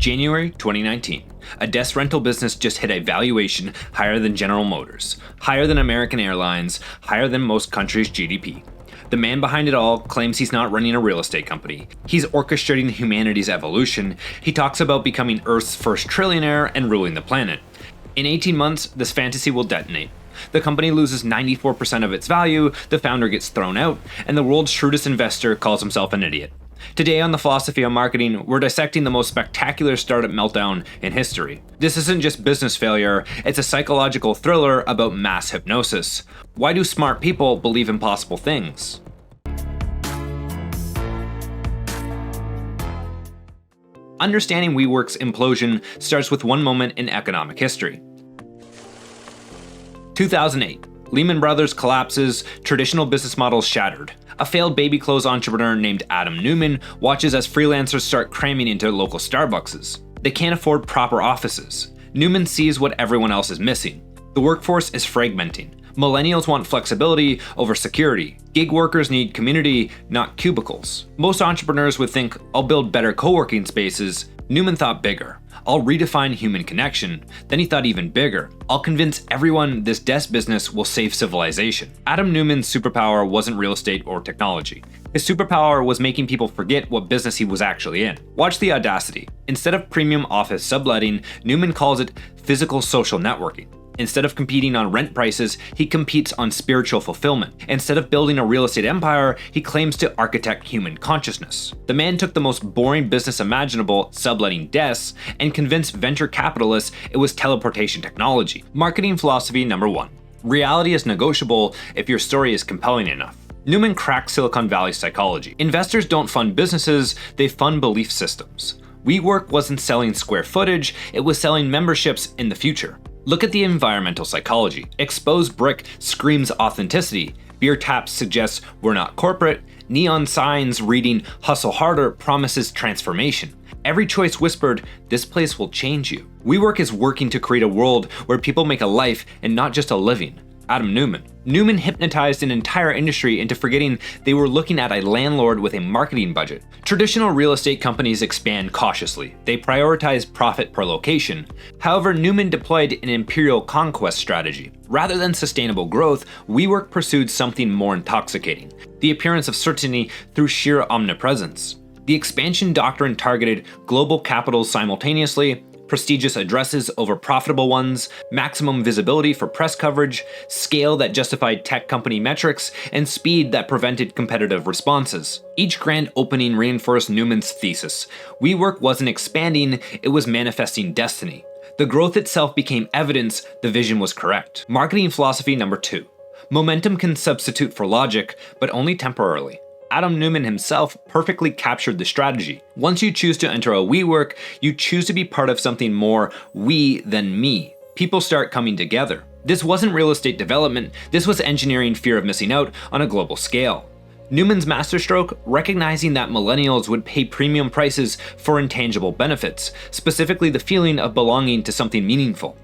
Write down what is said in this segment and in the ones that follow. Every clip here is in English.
January 2019. A desk rental business just hit a valuation higher than General Motors, higher than American Airlines, higher than most countries' GDP. The man behind it all claims he's not running a real estate company. He's orchestrating humanity's evolution. He talks about becoming Earth's first trillionaire and ruling the planet. In 18 months, this fantasy will detonate. The company loses 94% of its value, the founder gets thrown out, and the world's shrewdest investor calls himself an idiot. Today on The Philosophy of Marketing, we're dissecting the most spectacular startup meltdown in history. This isn't just business failure, it's a psychological thriller about mass hypnosis. Why do smart people believe impossible things? Understanding WeWork's implosion starts with one moment in economic history. 2008. Lehman Brothers collapses, traditional business models shattered. A failed baby clothes entrepreneur named Adam Neumann watches as freelancers start cramming into local Starbucks. They can't afford proper offices. Neumann sees what everyone else is missing. The workforce is fragmenting. Millennials want flexibility over security. Gig workers need community, not cubicles. Most entrepreneurs would think, I'll build better co-working spaces. Neumann thought bigger. I'll redefine human connection. Then he thought even bigger. I'll convince everyone this desk business will save civilization. Adam Neumann's superpower wasn't real estate or technology. His superpower was making people forget what business he was actually in. Watch the audacity. Instead of premium office subletting, Neumann calls it physical social networking. Instead of competing on rent prices, he competes on spiritual fulfillment. Instead of building a real estate empire, he claims to architect human consciousness. The man took the most boring business imaginable, subletting desks, and convinced venture capitalists it was teleportation technology. Marketing philosophy number 1. Reality is negotiable if your story is compelling enough. Neumann cracked Silicon Valley psychology. Investors don't fund businesses, they fund belief systems. WeWork wasn't selling square footage, it was selling memberships in the future. Look at the environmental psychology. Exposed brick screams authenticity. Beer taps suggest we're not corporate. Neon signs reading hustle harder promises transformation. Every choice whispered, this place will change you. WeWork is working to create a world where people make a life and not just a living. Adam Neumann. Neumann hypnotized an entire industry into forgetting they were looking at a landlord with a marketing budget. Traditional real estate companies expand cautiously. They prioritize profit per location. However, Neumann deployed an imperial conquest strategy. Rather than sustainable growth, WeWork pursued something more intoxicating: the appearance of certainty through sheer omnipresence. The expansion doctrine targeted global capitals simultaneously, prestigious addresses over profitable ones, maximum visibility for press coverage, scale that justified tech company metrics, and speed that prevented competitive responses. Each grand opening reinforced Neumann's thesis. WeWork wasn't expanding, it was manifesting destiny. The growth itself became evidence the vision was correct. Marketing philosophy number 2. Momentum can substitute for logic, but only temporarily. Adam Neumann himself perfectly captured the strategy. Once you choose to enter a WeWork, you choose to be part of something more we than me. People start coming together. This wasn't real estate development, this was engineering fear of missing out on a global scale. Neumann's masterstroke, recognizing that millennials would pay premium prices for intangible benefits, specifically the feeling of belonging to something meaningful.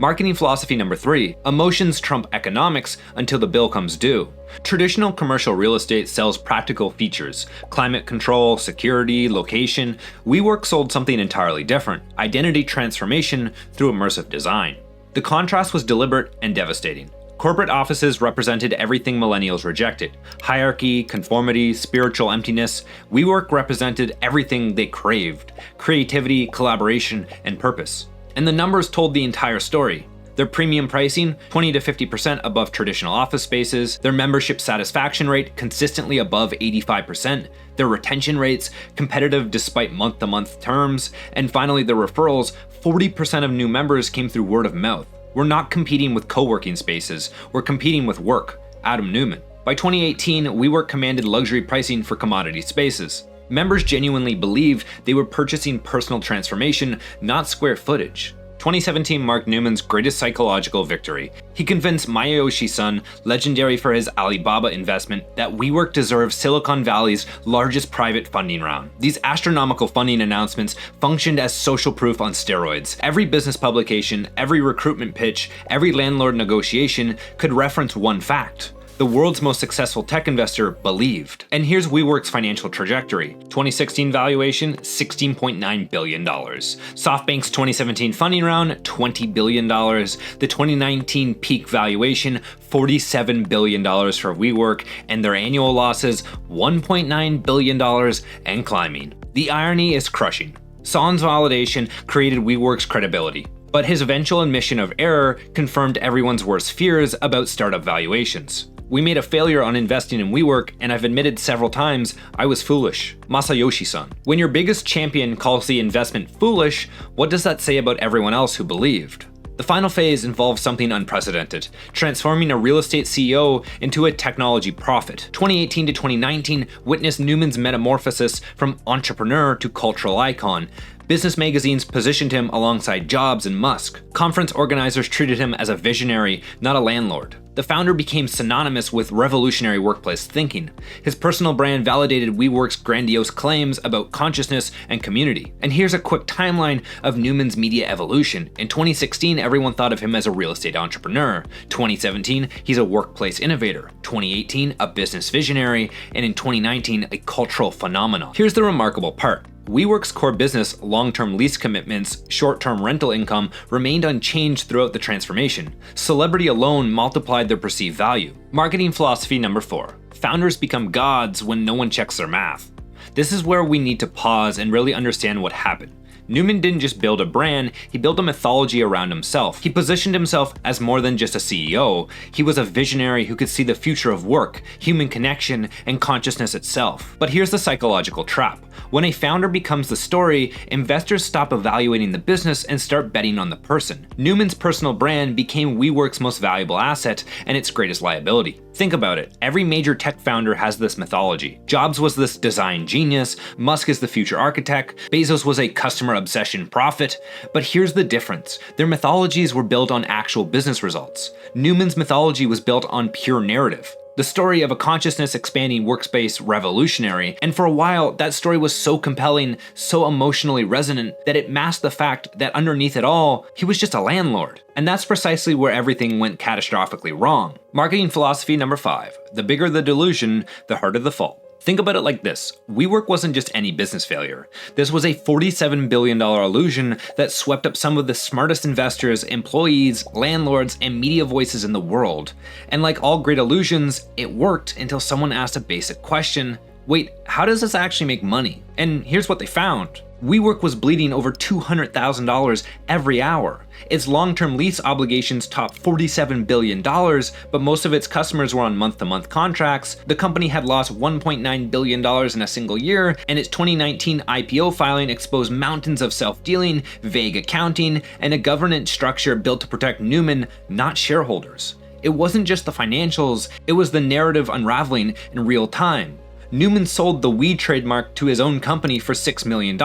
Marketing philosophy number 3. Emotions trump economics until the bill comes due. Traditional commercial real estate sells practical features: climate control, security, location. WeWork sold something entirely different: identity transformation through immersive design. The contrast was deliberate and devastating. Corporate offices represented everything millennials rejected: hierarchy, conformity, spiritual emptiness. WeWork represented everything they craved: creativity, collaboration, and purpose. And the numbers told the entire story. Their premium pricing, 20 to 50% above traditional office spaces, their membership satisfaction rate consistently above 85%, their retention rates competitive despite month-to-month terms, and finally their referrals, 40% of new members came through word of mouth. We're not competing with co-working spaces, we're competing with work. Adam Neumann. By 2018, WeWork commanded luxury pricing for commodity spaces. Members genuinely believed they were purchasing personal transformation, not square footage. 2017 marked Neumann's greatest psychological victory. He convinced Masayoshi Son, legendary for his Alibaba investment, that WeWork deserves Silicon Valley's largest private funding round. These astronomical funding announcements functioned as social proof on steroids. Every business publication, every recruitment pitch, every landlord negotiation could reference one fact: The world's most successful tech investor believed. And here's WeWork's financial trajectory. 2016 valuation, $16.9 billion. SoftBank's 2017 funding round, $20 billion. The 2019 peak valuation, $47 billion for WeWork, and their annual losses, $1.9 billion and climbing. The irony is crushing. Son's validation created WeWork's credibility, but his eventual admission of error confirmed everyone's worst fears about startup valuations. We made a failure on investing in WeWork, and I've admitted several times I was foolish. Masayoshi-san. When your biggest champion calls the investment foolish, what does that say about everyone else who believed? The final phase involves something unprecedented, transforming a real estate CEO into a technology prophet. 2018 to 2019 witnessed Neumann's metamorphosis from entrepreneur to cultural icon. Business magazines positioned him alongside Jobs and Musk. Conference organizers treated him as a visionary, not a landlord. The founder became synonymous with revolutionary workplace thinking. His personal brand validated WeWork's grandiose claims about consciousness and community. And here's a quick timeline of Neumann's media evolution. In 2016, everyone thought of him as a real estate entrepreneur. 2017, he's a workplace innovator. 2018, a business visionary. And in 2019, a cultural phenomenon. Here's the remarkable part. WeWork's core business, long-term lease commitments, short-term rental income, remained unchanged throughout the transformation. Celebrity alone multiplied their perceived value. Marketing philosophy number 4. Founders become gods when no one checks their math. This is where we need to pause and really understand what happened. Neumann didn't just build a brand, he built a mythology around himself. He positioned himself as more than just a CEO. He was a visionary who could see the future of work, human connection, and consciousness itself. But here's the psychological trap. When a founder becomes the story, investors stop evaluating the business and start betting on the person. Neumann's personal brand became WeWork's most valuable asset and its greatest liability. Think about it. Every major tech founder has this mythology. Jobs was this design genius, Musk is the future architect, Bezos was a customer obsession prophet. But here's the difference. Their mythologies were built on actual business results. Neumann's mythology was built on pure narrative. The story of a consciousness expanding workspace revolutionary, and for a while that story was so compelling, so emotionally resonant, that it masked the fact that underneath it all, he was just a landlord. And that's precisely where everything went catastrophically wrong. Marketing philosophy number 5. The bigger the delusion, the harder the fall. Think about it like this. WeWork wasn't just any business failure. This was a $47 billion illusion that swept up some of the smartest investors, employees, landlords, and media voices in the world. And like all great illusions, it worked until someone asked a basic question. Wait, how does this actually make money? And here's what they found. WeWork was bleeding over $200,000 every hour. Its long-term lease obligations topped $47 billion, but most of its customers were on month-to-month contracts. The company had lost $1.9 billion in a single year, and its 2019 IPO filing exposed mountains of self-dealing, vague accounting, and a governance structure built to protect Neumann, not shareholders. It wasn't just the financials, it was the narrative unraveling in real time. Neumann sold the We trademark to his own company for $6 million.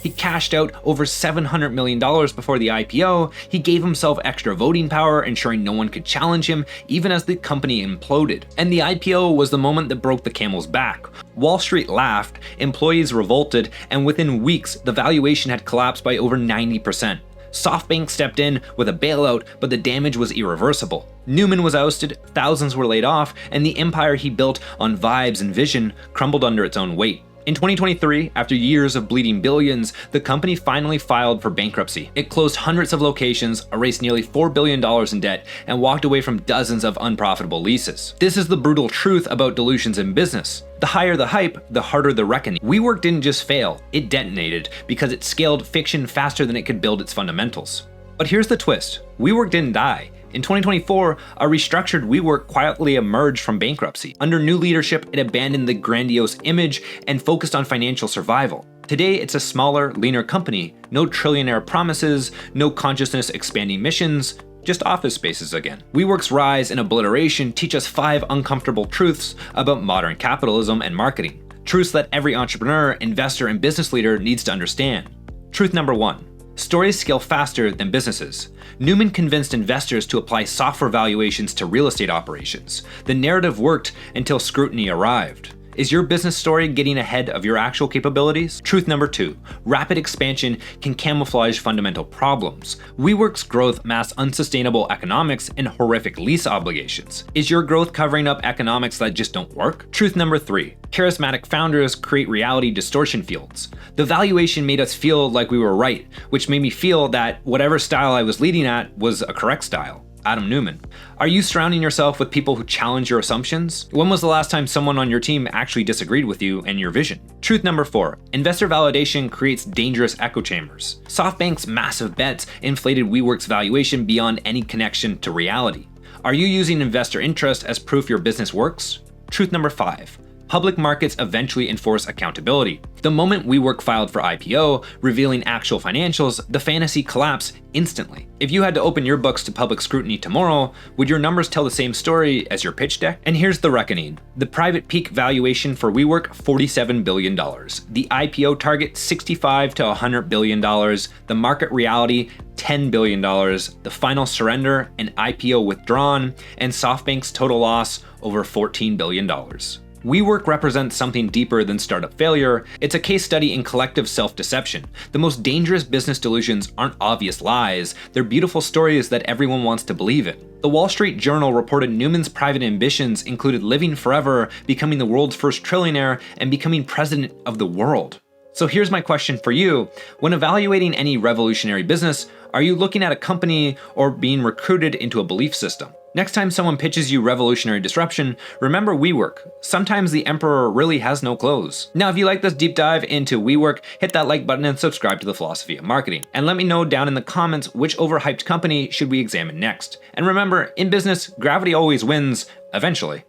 He cashed out over $700 million before the IPO. He gave himself extra voting power, ensuring no one could challenge him, even as the company imploded. And the IPO was the moment that broke the camel's back. Wall Street laughed, employees revolted, and within weeks, the valuation had collapsed by over 90%. SoftBank stepped in with a bailout, but the damage was irreversible. Neumann was ousted, thousands were laid off, and the empire he built on vibes and vision crumbled under its own weight. In 2023, after years of bleeding billions, the company finally filed for bankruptcy. It closed hundreds of locations, erased nearly $4 billion in debt, and walked away from dozens of unprofitable leases. This is the brutal truth about delusions in business. The higher the hype, the harder the reckoning. WeWork didn't just fail, it detonated because it scaled fiction faster than it could build its fundamentals. But here's the twist. WeWork didn't die. In 2024, a restructured WeWork quietly emerged from bankruptcy. Under new leadership, it abandoned the grandiose image and focused on financial survival. Today, it's a smaller, leaner company. No trillionaire promises, no consciousness expanding missions, just office spaces again. WeWork's rise and obliteration teach us 5 uncomfortable truths about modern capitalism and marketing. Truths that every entrepreneur, investor, and business leader needs to understand. Truth number 1. Stories scale faster than businesses. Neumann convinced investors to apply software valuations to real estate operations. The narrative worked until scrutiny arrived. Is your business story getting ahead of your actual capabilities? Truth number 2, rapid expansion can camouflage fundamental problems. WeWork's growth masks unsustainable economics and horrific lease obligations. Is your growth covering up economics that just don't work? Truth number 3, charismatic founders create reality distortion fields. The valuation made us feel like we were right, which made me feel that whatever style I was leading at was a correct style. Adam Neumann. Are you surrounding yourself with people who challenge your assumptions? When was the last time someone on your team actually disagreed with you and your vision? Truth number 4, investor validation creates dangerous echo chambers. SoftBank's massive bets inflated WeWork's valuation beyond any connection to reality. Are you using investor interest as proof your business works? Truth number 5, public markets eventually enforce accountability. The moment WeWork filed for IPO, revealing actual financials, the fantasy collapsed instantly. If you had to open your books to public scrutiny tomorrow, would your numbers tell the same story as your pitch deck? And here's the reckoning. The private peak valuation for WeWork, $47 billion. The IPO target, $65 to $100 billion. The market reality, $10 billion. The final surrender, an IPO withdrawn, and SoftBank's total loss, over $14 billion. WeWork represents something deeper than startup failure. It's a case study in collective self-deception. The most dangerous business delusions aren't obvious lies, they're beautiful stories that everyone wants to believe in. The Wall Street Journal reported Neumann's private ambitions included living forever, becoming the world's first trillionaire, and becoming president of the world. So here's my question for you. When evaluating any revolutionary business, are you looking at a company or being recruited into a belief system? Next time someone pitches you revolutionary disruption, remember WeWork. Sometimes the emperor really has no clothes. Now, if you like this deep dive into WeWork, hit that like button and subscribe to the Philosophy of Marketing. And let me know down in the comments which overhyped company should we examine next. And remember, in business, gravity always wins, eventually.